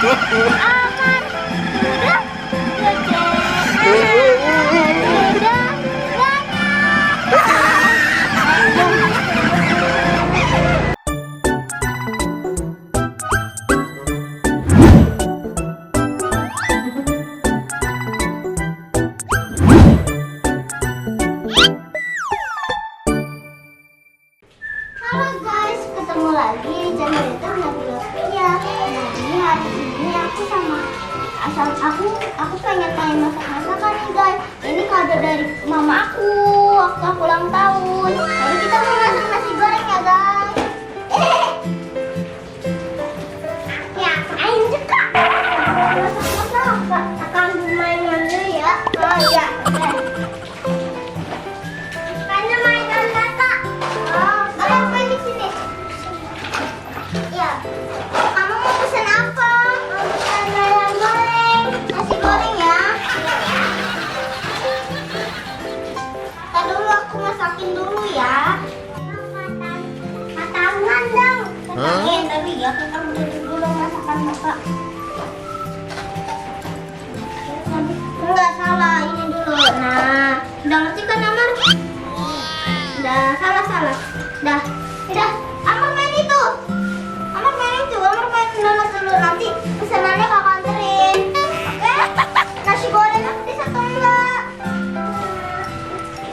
Amar, udah, udah, halo guys, ketemu lagi di channel itu Nabila Pia. Jadi hari ini aku pengen tanya masak-masakan nih guys. Ini kado dari mama aku waktu aku ulang tahun. Jadi kita mau masak nasi goreng ya guys. Ya, ayo juga. Masak-masak, akan mainan dulu ya. Oh iya, oke. Karena mainan kakak. Oh, kalian main di sini. Iya. Kamu mau pesan apa? Mau pesan ayam goreng, nasi goreng ya. Ntar dulu aku masakin dulu ya. Matangan dong. Tapi ya kita dulu masakan bapak. Enggak salah, ini dulu. Nah, udah ngerti kan Amar? Udah salah. Udah. Amar main itu. Amar main download dulu, nanti pesanannya kakak anterin. Oke? Nasi goreng aku bisa atau enggak?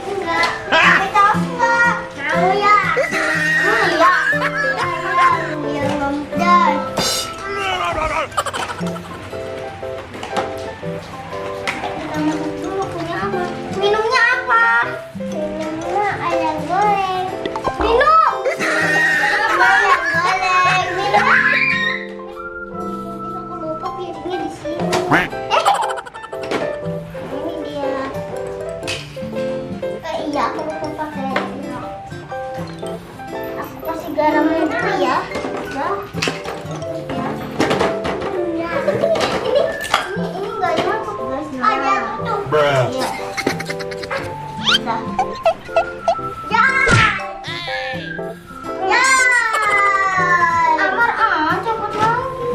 Enggak. Tapi tahu enggak? Tahu ya. Iya. Biar nggak mudah. Kita masak dulu punya apa? Minumnya apa? Minumnya ayam goreng. Minum. Ayam goreng. Minum. Aku lupa piringnya di sini. Ini dia. Iya, aku lupa pakai ini. Aku kasih garamnya dulu ya. Ini nggak nyangkut guys. Ada tuh. Iya. Udah. Ya. Ya. Amar cepet lagi.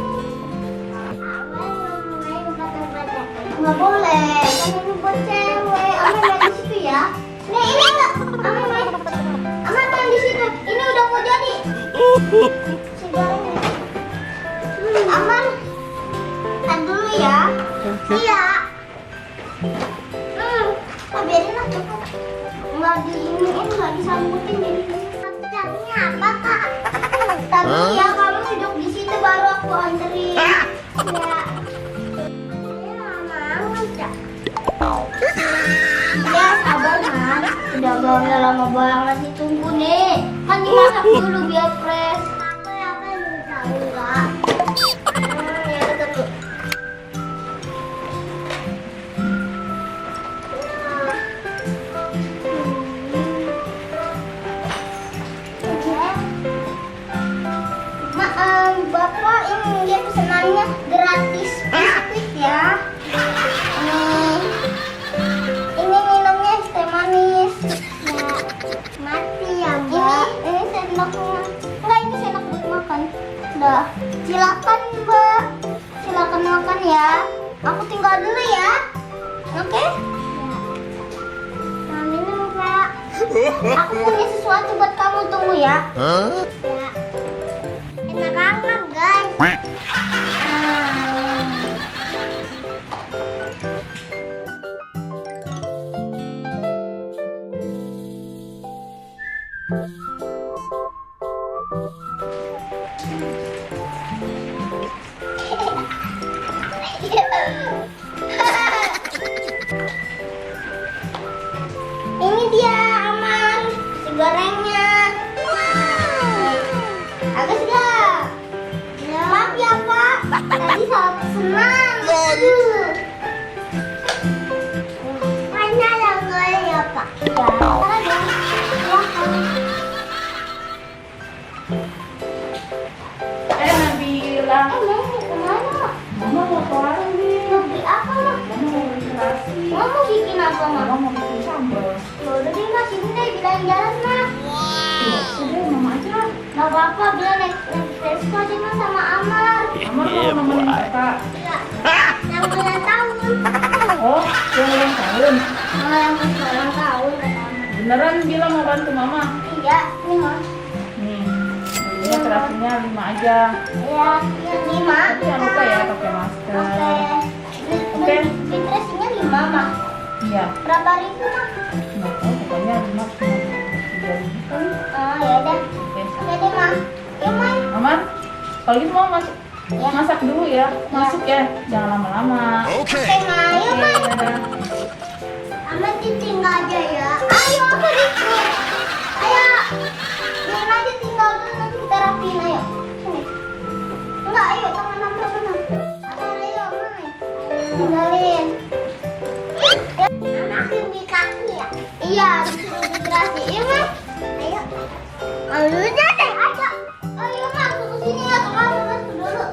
Nggak boleh, kan ini buat cewek. Amar main di situ ya. Nih ini enggak. Amar main di situ. Ini udah mau jadi. Si gorengnya. Amar, tar dulu ya. Iya. Biarin aku. Nggak diiniin, nggak disambutin jadi. Tapi apa kak? Tapi ya kamu duduk di situ baru aku anterin. Ya. Ya sabar man. Udah gak lama banget ditunggu nih. Kan dimasak dulu biar fresh. Apa yang tahu nggak? Ya betul. Bapak ini dia pesanannya gratis biskuit ya. Ini minumnya es teh manis. Ya, mati ya Mbak. Ini sendoknya. Enggak, ini sendok buat makan. Udah, silakan Mbak. Silakan makan ya. Aku tinggal dulu ya. Oke? Nah, minum Mbak. Aku punya sesuatu buat kamu, tunggu ya. Ya. Enak banget guys. Ini dia Amar, si gorengnya. Agus gak? Maaf ya Pak, tadi salah pesanan. Mana yang goreng ya Pak? Ya, ada. Nabila. Mau kemana? Mama mau keluar nih. Mau beli apa Mak? Mama mau bikin nasi. Mau bikin apa Mak? Mama mau bikin sambal. Udah deh Mas, ini deh bilang jalan Mak. Sudah, mama aja. Gak apa-apa, bilang naik Resko aja mah sama Amar. Amar mau nemenin kakak. Iya. Yang ulang tahun. Oh, yang ulang tahun. Oh, yang ulang tahun kata Amar. Beneran bilang mau bantu mama? Iya, ini mah. Nih, ini terasinya 5 aja. Iya, yang 5. Tapi jangan lupa ya pakai masker. Oke. Dressingnya 5 mah. Iya. Berapa ribu mah? Nggak tahu, pokoknya 5 cuma 3.000 kali. Oh ya udah. Oke. Ya deh mah. Yuk mah. Aman? Kalau gitu mau masuk. Ya. Masak dulu ya. Masuk ya. Jangan lama-lama. Oke mah. Yuk Oke, mah. dadah. Aman tinggal aja ya. Ayo aku ikut. Ayo. Jangan aja tinggal dulu nanti kita rapiin ayo. Sini. Enggak, ayo tangan Amar benar. Amar ayo Mai. Tinggalin. Anak di kaki ya? Iya, disuruh dehidrasi. Iya Mai. Ayo. Ayo deh, ayo. Ayo Mas, tunggu sini ya. Kamu masuk dulu.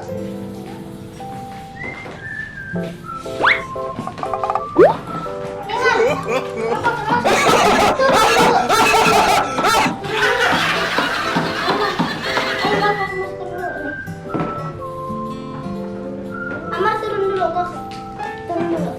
Amar turun dulu kok. Turun dulu.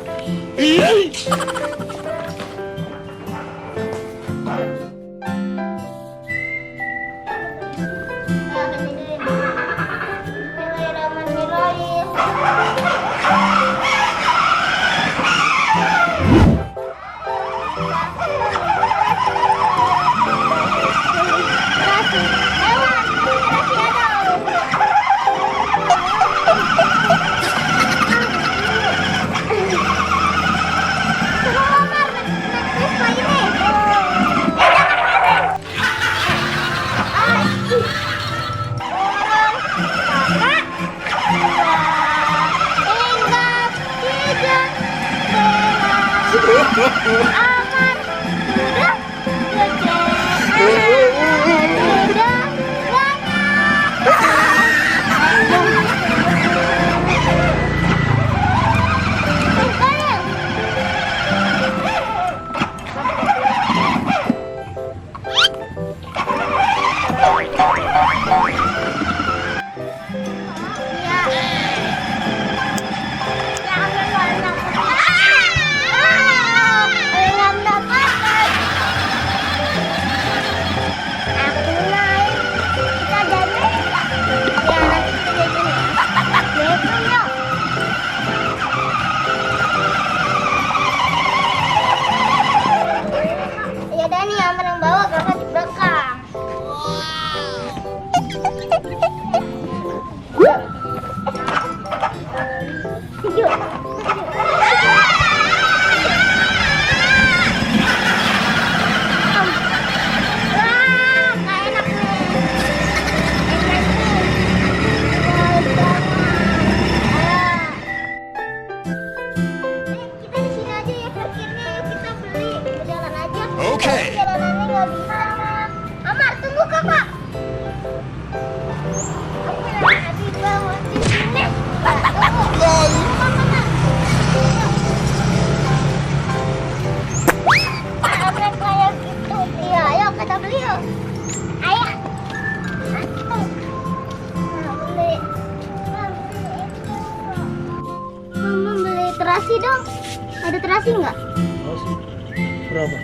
Ya udah nih Amar yang bawa, kakak di belakang. Yuk. Wah, nggak enak nih. Enak nih. Kita di sini aja ya parkirnya, yuk kita beli. Jalan aja. Oke. Jalanannya nggak bisa. Amar, tunggu kakak. Aku lagi bawa di sini. Amar kayak gitu. Iya, ayo kita beli yuk. Ayo. Beli. Mama beli terasi dong. Ada terasi nggak? Berapa?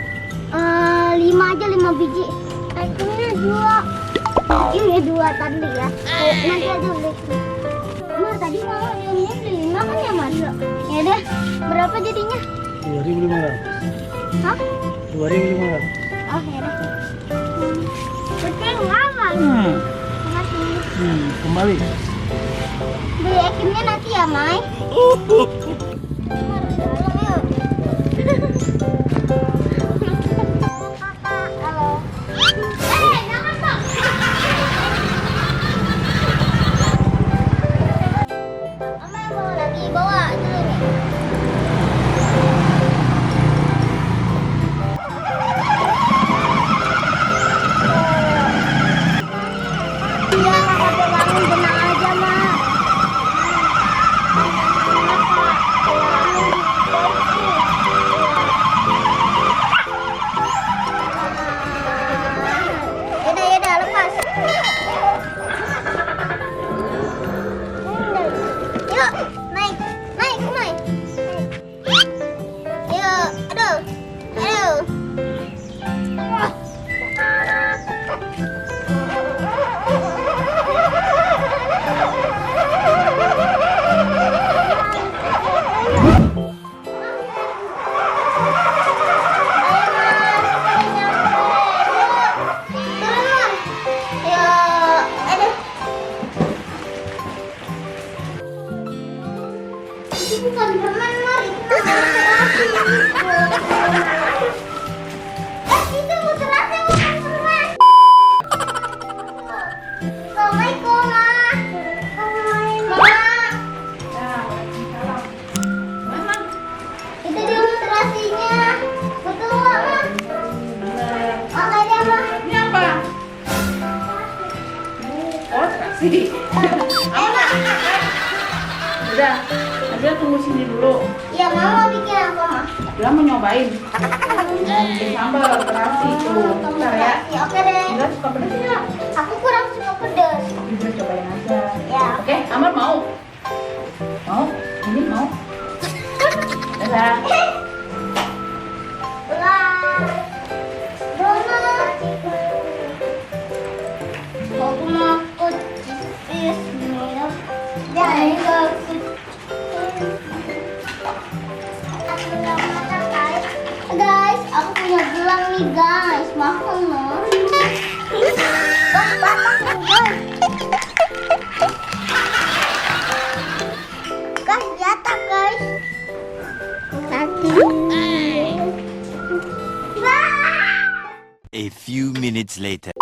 5 aja, 5 biji. Itemnya 2. Ini 2 tadi ya. Nanti aja beli. Mar tadi mau ini beli 5 kan ya Mas? Ya deh. Berapa jadinya? 2.500. Hah? 2.500. Oh ya deh. Ketinggalan. Makasih. Kembali. Beli itemnya nanti ya Mai. Mar, dalam yuk. Kakak, halo. Jangan Bang. Mama yang bawa lagi, bawa dulu nih. Iya, kakak pegangin, tenang aja, Ma. Tenang, Kak. Pegangin. kasih. Udah, Nabila tunggu sini dulu. Ya mama bikin apa mah? Nabila mau nyobain. Bikin sambal terasi tuh. Bentar ya. Ya oke deh. Nabila suka pedas nggak? Aku kurang suka pedas. Nabila cobain aja. Ya. Oke, Amar mau? Mau? Ini mau? Dadah. Wah. Donat. Aku mau. Bismillah. Jangan aku nggak makan guys. Guys, aku punya gelang nih guys. Mahal loh. Wah, patah nih guys. Guys, jatuh guys. Satu. A few minutes later.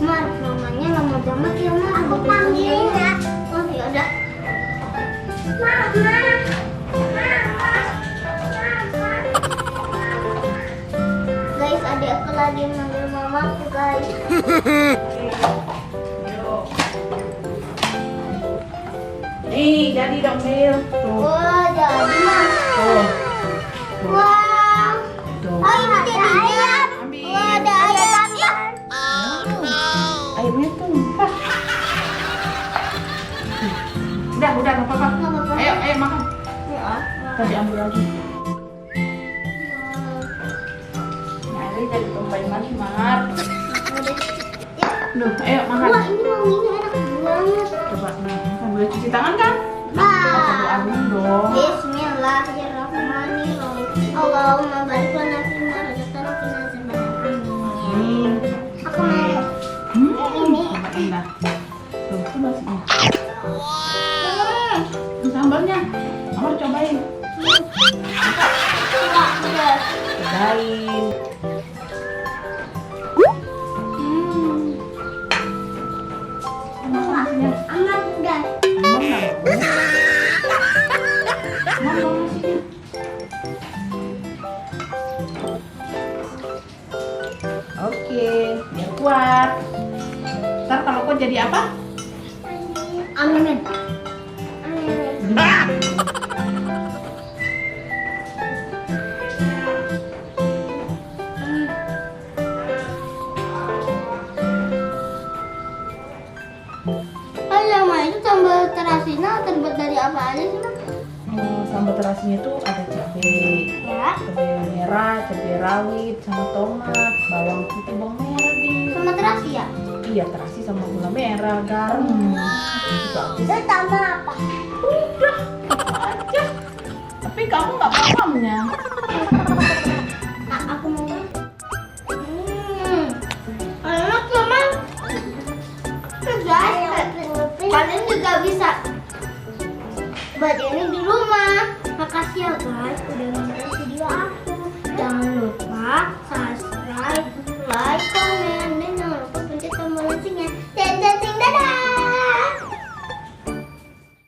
Mar, namanya lama banget ya Mar. Aku panggilin ya. Oh ya udah. Mama. Guys, adik aku lagi manggil mamaku guys. Yuk. Nih, jadi dong, Mil. Tuh. Wah, jadi Mar. Tuh. Wah. Tuh. Oh, ini jadi ayam. Ambil. Wah, ada ayam. Airnya tumpah. Udah, nggak apa-apa. Nggak apa-apa. Ayo makan. Ya. Tadi ambil lagi. Nyari jadi tumpahin lagi, Mar. Duh, ayo makan. Wah, ini wanginya enak banget. Coba nih, sambil cuci tangan kan? Baca doa dulu dong. Bismillahirrahmanirrahim. Allahumma barik lana fima razaqtana wa qina adzabannar. Nih. Aku mau Ini enak. Tuh, itu nasinya. Ini sambalnya. Amar cobain. Cobain. Enak nasinya. amat guys. Amar nggak mau. Amar mau nasinya. Oke, biar kuat. Ntar kalau kuat jadi apa? Amin. Halo, Ma, itu sambal terasinya terbuat dari apa aja sih, Ma? Sambal terasinya itu ada cabai, Ya, cabai merah, cabai rawit, sama tomat, bawang putih, bawang merah deh. sama terasi ya? Iya, terasi sama gula merah, garam. Itu habis. Terus tambah apa? Udah, aja. Tapi kamu nggak pahamnya. Nah, aku mau. Enak ya, Ma. Guys, kalian juga bisa buat ini di rumah. Makasih ya guys udah nonton video aku. Jangan lupa subscribe, like,